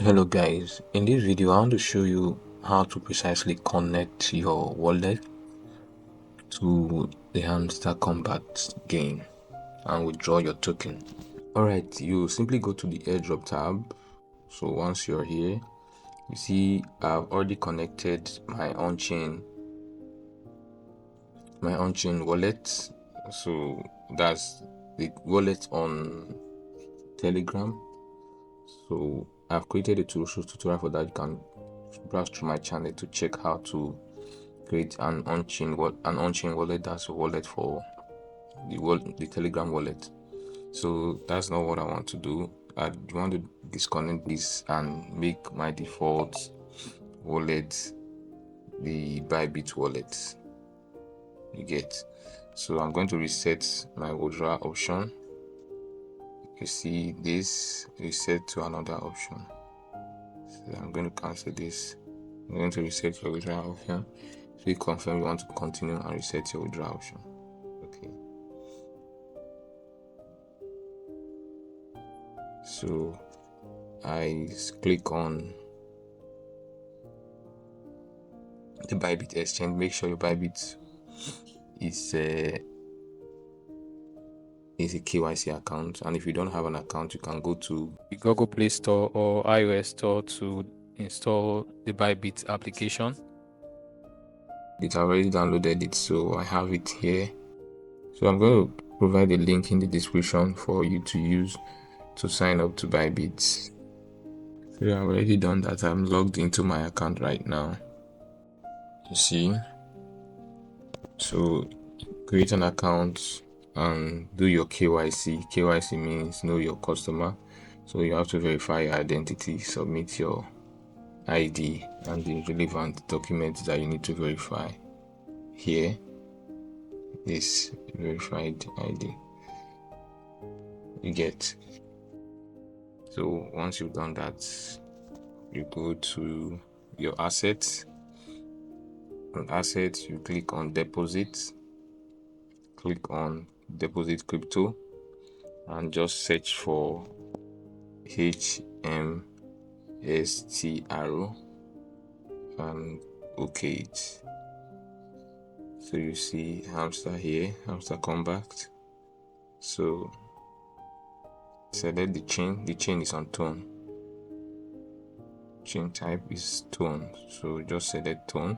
Hello guys, in this video I want to show you how to precisely connect your wallet to the Hamster Kombat game and withdraw your token. Alright, you simply go to the airdrop tab. So once you're here, you see I've already connected my on-chain wallet. So that's the wallet on Telegram. So I've created a tutorial for that. You can browse through my channel to check how to create an on-chain wallet. That's a wallet for the Telegram wallet. So that's not what I want to do. I want to disconnect this and make my default wallet the Bybit wallet. You get. So I'm going to reset my withdrawal option. You see this, reset to another option. So I'm going to cancel this. I'm going to reset your withdrawal option. So you confirm you want to continue and reset your withdrawal option. Okay. So I click on the Bybit exchange. Make sure your Bybit is a KYC account, and if you don't have an account, you can go to the Google Play Store or iOS Store to install the Bybit application. It's already downloaded it, so I have it here. So I'm going to provide a link in the description for you to use to sign up to Bybit. So I've already done that. I'm logged into my account right now. You see, so create an account and do your KYC. KYC means know your customer. So you have to verify your identity, submit your ID and the relevant documents that you need to verify. Here is verified ID. You get. So once you've done that, you go to your assets. On assets, you click on deposit. Click on deposit crypto and just search for HMSTR and OK it. So you see Hamster here, Hamster Kombat. So select the chain is on tone. Chain type is tone, so just select tone.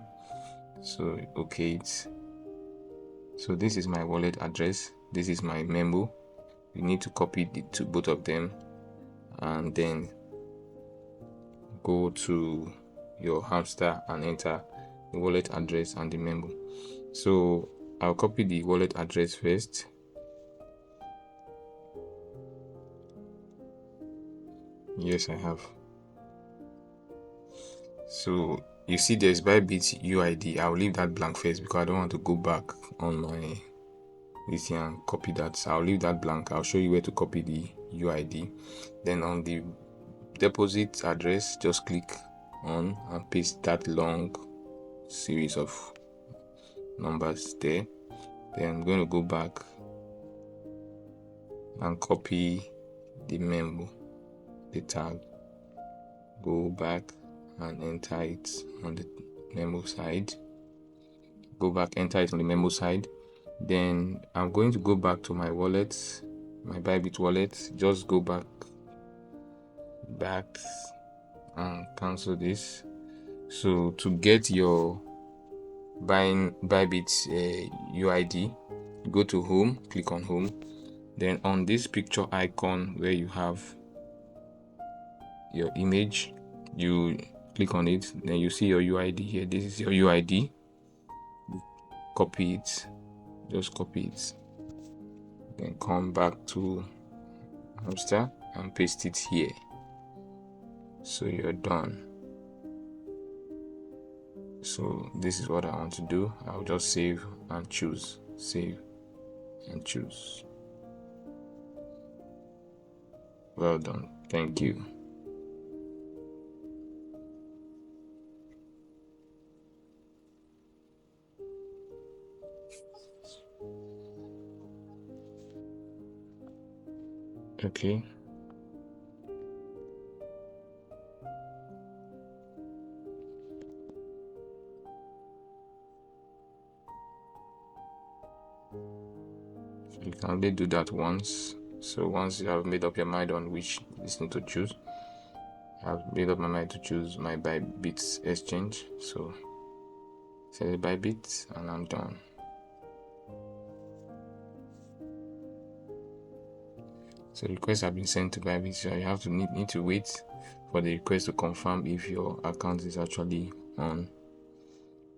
So OK it. So this is my wallet address, this is my memo. You need to copy both of them and then go to your Hamster and enter the wallet address and the memo. So I'll copy the wallet address first. Yes, I have. So you see there's Bybit UID. I'll leave that blank first because I don't want to go back on my this here and copy that. So I'll leave that blank. I'll show you where to copy the UID. Then on the deposit address, just click on and paste that long series of numbers there. Then I'm going to go back and copy the memo, the tag. Go back and enter it on the memo side. Go back, enter it on the memo side. Then I'm going to go back to my wallet, my Bybit wallet. Just go back and cancel this. So to get your Bybit UID, go to home, click on home. Then on this picture icon where you have your image, you click on it. Then you see your UID here. This is your UID. Copy it. Just copy it. Then come back to Hamster and paste it here. So you're done. So this is what I want to do. I'll just save and choose. Save and choose. Well done. Thank you. Okay. You can only do that once. So once you have made up your mind on which listing to choose, I've made up my mind to choose my Bybit exchange. So select Bybit and I'm done. So requests have been sent to Bybit. So you have to need to wait for the request to confirm if your account is actually on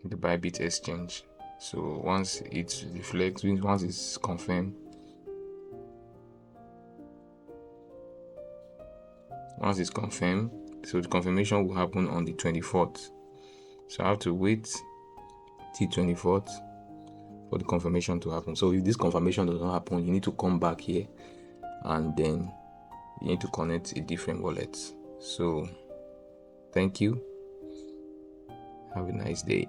the Bybit exchange. So once it reflects, once it's confirmed, so the confirmation will happen on the 24th. So I have to wait till 24th for the confirmation to happen. So if this confirmation does not happen, you need to come back here and then you need to connect a different wallet. So thank you. Have a nice day.